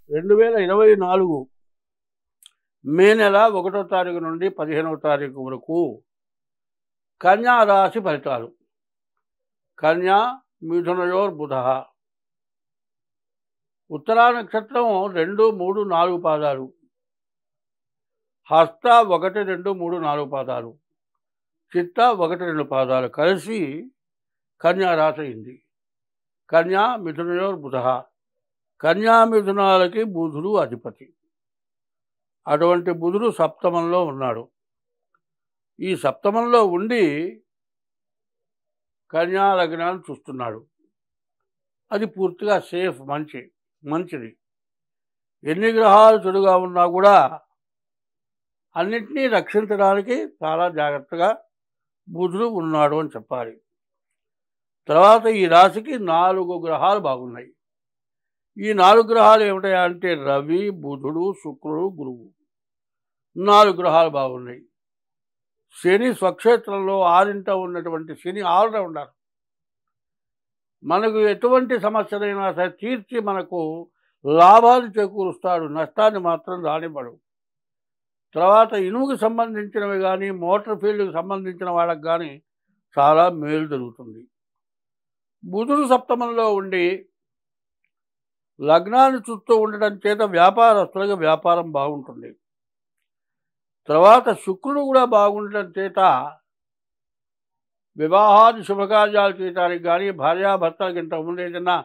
2024 మే నెల 1వ తారీఖు నుండి 15వ తారీఖు వరకు కన్యా రాశి ఫలితాలు. కన్యా మిథునయోర్ బుధ. ఉత్తరా నక్షత్రం 2, 3, 4 పాదాలు. హస్త 1, 2, 3, 4 పాదాలు. చిత్త 1, 2 పాదాలు కలిసి కన్యా రాశి అయింది. కన్యా మిథునయోర్ బుధ. కన్యా మిథునాలకి బుధుడు అధిపతి. అటువంటి బుధుడు సప్తమంలో ఉన్నాడు. ఈ సప్తమంలో ఉండి కన్యా లగ్నాన్ని చూస్తున్నాడు. అది పూర్తిగా సేఫ్, మంచిది. ఎన్ని గ్రహాలు చెడుగా ఉన్నా కూడా అన్నింటినీ రక్షించడానికి చాలా జాగ్రత్తగా బుధుడు ఉన్నాడు అని చెప్పాలి. తర్వాత ఈ రాశికి 4 గ్రహాలు బాగున్నాయి. ఈ 4 గ్రహాలు ఏమిటా అంటే రవి, బుధుడు, శుక్రుడు, గురువు. 4 గ్రహాలు బాగున్నాయి. శని స్వక్షేత్రంలో 6ంట ఉన్నటువంటి శని ఆల్రౌండర్. మనకు ఎటువంటి సమస్యలైనా సరే తీర్చి మనకు లాభాలు చేకూరుస్తాడు, నష్టాన్ని మాత్రం రానివ్వడు. తర్వాత ఇనుముకు సంబంధించినవి కానీ మోటార్ ఫీల్డ్కి సంబంధించిన వాళ్ళకి కానీ చాలా మేలు జరుగుతుంది. బుధుడు సప్తమంలో ఉండి లగ్నాన్ని చుట్టూ ఉండడం చేత వ్యాపారస్తులకు వ్యాపారం బాగుంటుంది. తర్వాత శుక్రుడు కూడా బాగుండటం చేత వివాహాది శుభకార్యాలు చేయడానికి కానీ భార్యాభర్తలకు ఇంతకుముందు ఏదైనా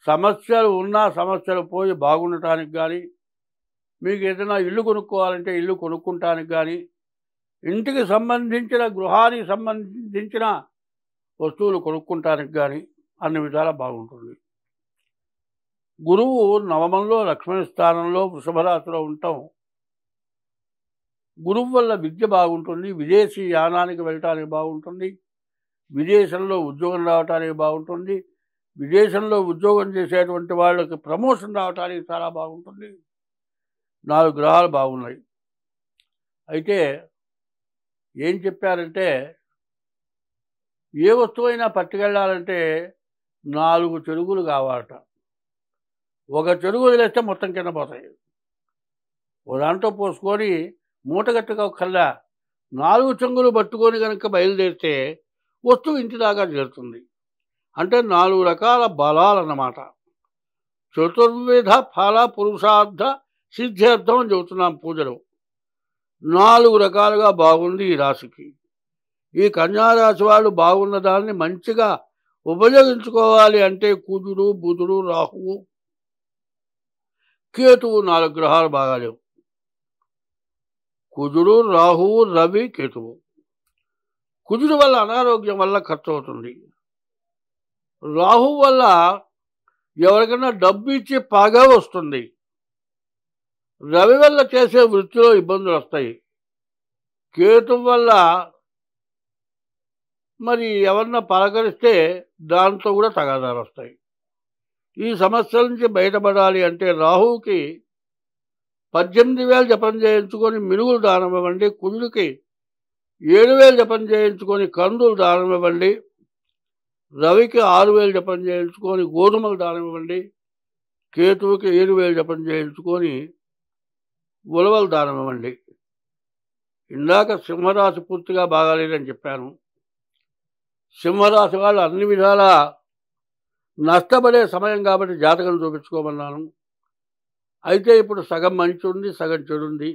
సమస్యలు ఉన్నా సమస్యలు పోయి బాగుండటానికి కానీ, మీకు ఏదైనా ఇల్లు కొనుక్కోవాలంటే ఇల్లు కొనుక్కుంటానికి కానీ, ఇంటికి సంబంధించిన గృహానికి సంబంధించిన వస్తువులు కొనుక్కుంటానికి కానీ అన్ని విధాలా బాగుంటుంది. గురువు నవమంలో లక్ష్మణ స్థానంలో వృషభ రాశిలో ఉండటం గురువు వల్ల విద్య బాగుంటుంది, విదేశీ యానానికి వెళ్ళటానికి బాగుంటుంది, విదేశంలో ఉద్యోగం రావటానికి బాగుంటుంది, విదేశంలో ఉద్యోగం చేసేటువంటి వాళ్ళకి ప్రమోషన్ రావటానికి చాలా బాగుంటుంది. 4 గ్రహాలు బాగున్నాయి. అయితే ఏం చెప్పారంటే ఏ వస్తువైనా పట్టుకెళ్ళాలంటే 4 చెరుగులు కావాలట. ఒక చెరుగు వదిలేస్తే మొత్తం కింద పోతాయి. ఓ దాంట్లో పోసుకొని మూటగట్టుగా కల్లా 4 చెంగులు పట్టుకొని కనుక బయలుదేరితే వస్తువు ఇంటి దాకా చేరుతుంది. అంటే 4 రకాల బలాలన్నమాట. చతుర్విధ ఫల పురుషార్థ సిద్ధార్థం అని చెబుతున్నాం పూజలు. 4 రకాలుగా బాగుంది ఈ రాశికి. ఈ కన్యారాశి వాళ్ళు బాగున్న దాన్ని మంచిగా ఉపయోగించుకోవాలి అంటే కుజుడు, బుధుడు, రాహువు, కేతువు 4 గ్రహాలు బాగాలేవు. కుజుడు, రాహువు, రవి, కేతువు. కుజుడు వల్ల అనారోగ్యం వల్ల ఖర్చు అవుతుంది. రాహువు వల్ల ఎవరికైనా డబ్బు ఇచ్చి పగ వస్తుంది. రవి వల్ల చేసే వృత్తిలో ఇబ్బందులు వస్తాయి. కేతువు వల్ల మరి ఎవరన్నా పలకరిస్తే దాంతో కూడా తగాదాలు వస్తాయి. ఈ సమస్యల నుంచి బయటపడాలి అంటే రాహువుకి 18,000 జపం చేయించుకొని మినుగులు దానం ఇవ్వండి. కుజుడికి 7,000 జపం చేయించుకొని కందులు దానం ఇవ్వండి. రవికి 6,000 జపం చేయించుకొని గోధుమలు దానం ఇవ్వండి. కేతువుకి 7,000 జపం చేయించుకొని ఉలవలు దానం ఇవ్వండి. ఇందాక సింహరాశి పూర్తిగా బాగాలేదని చెప్పాను. సింహరాశి వాళ్ళు అన్ని విధాలా నష్టపడే సమయం కాబట్టి జాతకం చూపించుకోమన్నాను. అయితే ఇప్పుడు సగం మంచి ఉంది, సగం చెడు ఉంది.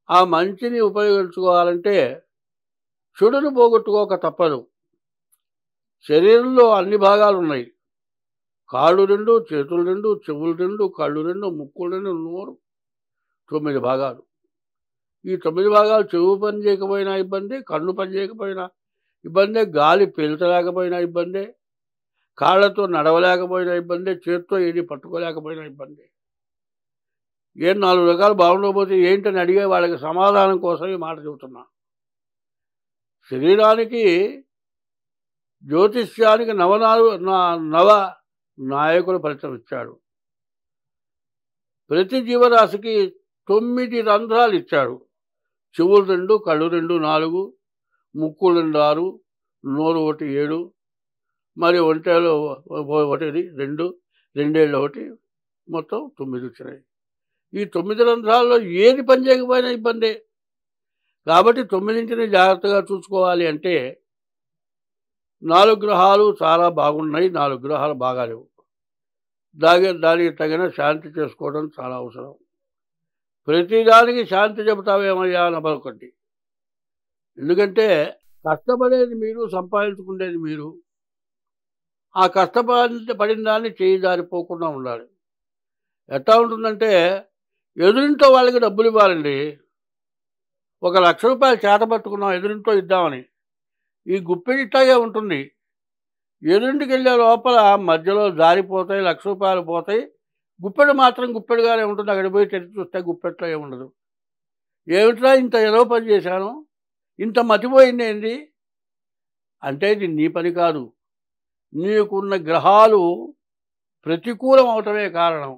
ఆ మంచిని ఉపయోగించుకోవాలంటే చెడును పోగొట్టుకోక తప్పదు. శరీరంలో అన్ని భాగాలు ఉన్నాయి. కాళ్ళు 2, చేతులు 2, చెవులు 2, కళ్ళు 2, ముక్కులు 2, నోరు 9 భాగాలు. ఈ 9 భాగాలు చెవు పని చేయకపోయినా ఇబ్బంది, కన్ను పని చేయకపోయినా ఇబ్బందే, గాలి పీల్చలేకపోయినా ఇబ్బందే, కాళ్ళతో నడవలేకపోయినా ఇబ్బందే, చేతితో ఏది పట్టుకోలేకపోయినా ఇబ్బంది. 4 రకాలు బాగుండకపోతే ఏంటని అడిగే వాళ్ళకి సమాధానం కోసం ఈ మాట చెబుతున్నా. శరీరానికి జ్యోతిష్యానికి నవ నాయకులు ఫలితం ఇచ్చాడు. ప్రతి జీవరాశికి 9 రంధ్రాలు ఇచ్చాడు. చెవులు 2, కళ్ళు 2, 4, ముక్కులు 2, 6, నోరు 1, 7, మరి ఒంటేలో 1, 2, 2 1, మొత్తం 9 వచ్చినాయి. ఈ 9 రంధ్రాల్లో ఏది పని చేయకపోయినా ఇబ్బందే. కాబట్టి 9ంటిని జాగ్రత్తగా చూసుకోవాలి అంటే 4 గ్రహాలు చాలా బాగున్నాయి, 4 గ్రహాలు బాగాలేవు. దానికి తగిన శాంతి చేసుకోవడం చాలా అవసరం. ప్రతిదానికి శాంతి చెబుతావేమయ్యా నమ్మకండి. ఎందుకంటే కష్టపడేది మీరు, సంపాదించుకునేది మీరు. ఆ కష్టపడిన దాన్ని చేయి జారిపోకుండా ఉండాలి. ఎట్లా ఉంటుందంటే ఎదురింటో వాళ్ళకి డబ్బులు ఇవ్వాలండి. ఒక ₹1,00,000 చేతపట్టుకున్నాం ఎదురింటో ఇద్దామని, ఈ గుప్పెడు ఇట్లాగే ఉంటుంది. ఎదురింటికి వెళ్ళే లోపల మధ్యలో జారిపోతాయి, ₹1,00,000 పోతాయి. గుప్పెడు మాత్రం గుప్పెడుగానే ఉంటుంది. అక్కడికి పోయి తెరిచి చూస్తే గుప్పెట్లో ఏముండదు. ఏమిట్రా ఇంత ఏదో పని చేశాను, ఇంత మతిపోయింది ఏంది అంటే ఇది నీ పని కాదు. నీకున్న గ్రహాలు ప్రతికూలం అవటమే కారణం.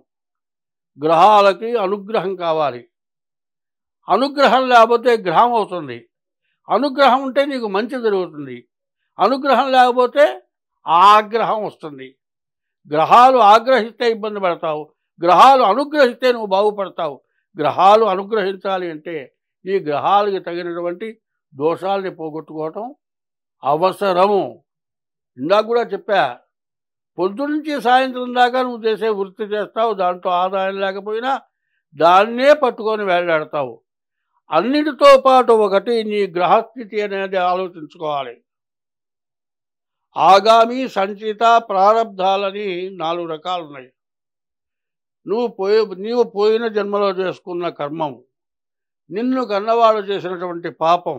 గ్రహాలకి అనుగ్రహం కావాలి. అనుగ్రహం లేకపోతే గ్రహం అవుతుంది. అనుగ్రహం ఉంటే నీకు మంచి జరుగుతుంది. అనుగ్రహం లేకపోతే ఆగ్రహం వస్తుంది. గ్రహాలు ఆగ్రహిస్తే ఇబ్బంది పడతావు, గ్రహాలు అనుగ్రహిస్తే నువ్వు బాగుపడతావు. గ్రహాలు అనుగ్రహించాలి అంటే ఈ గ్రహాలకి తగినటువంటి దోషాలని పోగొట్టుకోవటం అవసరము. ఇందాక కూడా చెప్పా, పొద్దునుంచి సాయంత్రం దాకా నువ్వు చేసే వృత్తి చేస్తావు, దాంట్లో ఆదాయం లేకపోయినా దాన్నే పట్టుకొని వేలాడతావు. అన్నిటితో పాటు ఒకటి నీ గ్రహస్థితి అనేది ఆలోచించుకోవాలి. ఆగామి, సంచిత, ప్రారబ్ధాలని 4 రకాలు ఉన్నాయి. నీవు పోయిన జన్మలో చేసుకున్న కర్మం, నిన్ను కన్నవాడు చేసినటువంటి పాపం,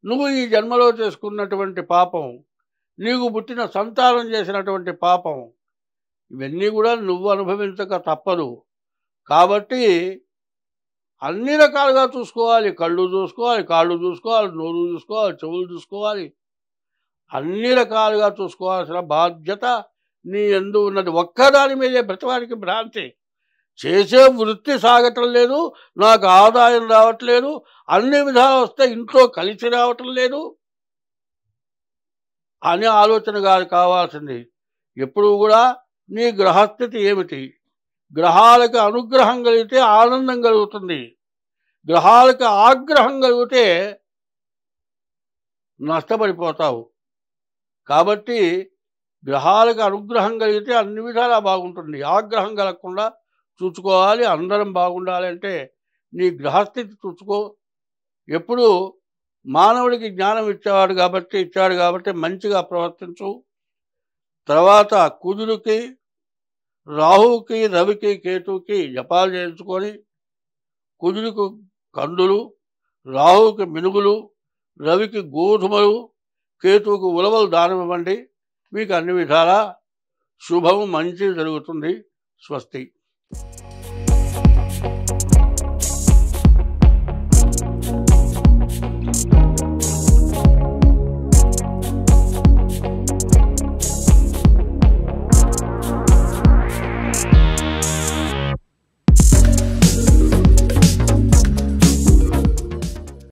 నువ్వు ఈ జన్మలో చేసుకున్నటువంటి పాపం, నీకు పుట్టిన సంతానం చేసినటువంటి పాపం, ఇవన్నీ కూడా నువ్వు అనుభవించక తప్పదు. కాబట్టి అన్ని రకాలుగా చూసుకోవాలి. కళ్ళు చూసుకోవాలి, కాళ్ళు చూసుకోవాలి, నోరు చూసుకోవాలి, చెవులు చూసుకోవాలి. అన్ని రకాలుగా చూసుకోవాల్సిన బాధ్యత నీ యందు ఉన్నది. ఒక్కదాని మీదే ప్రతివాడికి భ్రాంతి. చేసే వృత్తి సాగటం లేదు, నాకు ఆదాయం రావట్లేదు, అన్ని విధాలు వస్తే ఇంట్లో కలిసి రావటం లేదు అనే ఆలోచన కావాల్సింది. ఎప్పుడు కూడా నీ గ్రహస్థితి ఏమిటి? గ్రహాలకు అనుగ్రహం కలిగితే ఆనందం కలుగుతుంది, గ్రహాలకు ఆగ్రహం కలిగితే నష్టపడిపోతావు. కాబట్టి గ్రహాలకు అనుగ్రహం కలిగితే అన్ని విధాలా బాగుంటుంది, ఆగ్రహం కలగకుండా చూసుకోవాలి. అందరం బాగుండాలి అంటే నీ గ్రహస్థితి చూసుకో. ఎప్పుడు మానవుడికి జ్ఞానం ఇచ్చాడు కాబట్టి మంచిగా ప్రవర్తించు. తర్వాత కుజుడికి, రాహువుకి, రవికి, కేతువుకి జపాలు చేయించుకొని, కుజుడికి కందులు, రాహువుకి మినుగులు, రవికి గోధుమలు, కేతువుకు ఉలవలు దానం ఇవ్వండి. మీకు అన్ని విధాలా శుభము, మంచి జరుగుతుంది. స్వస్తి.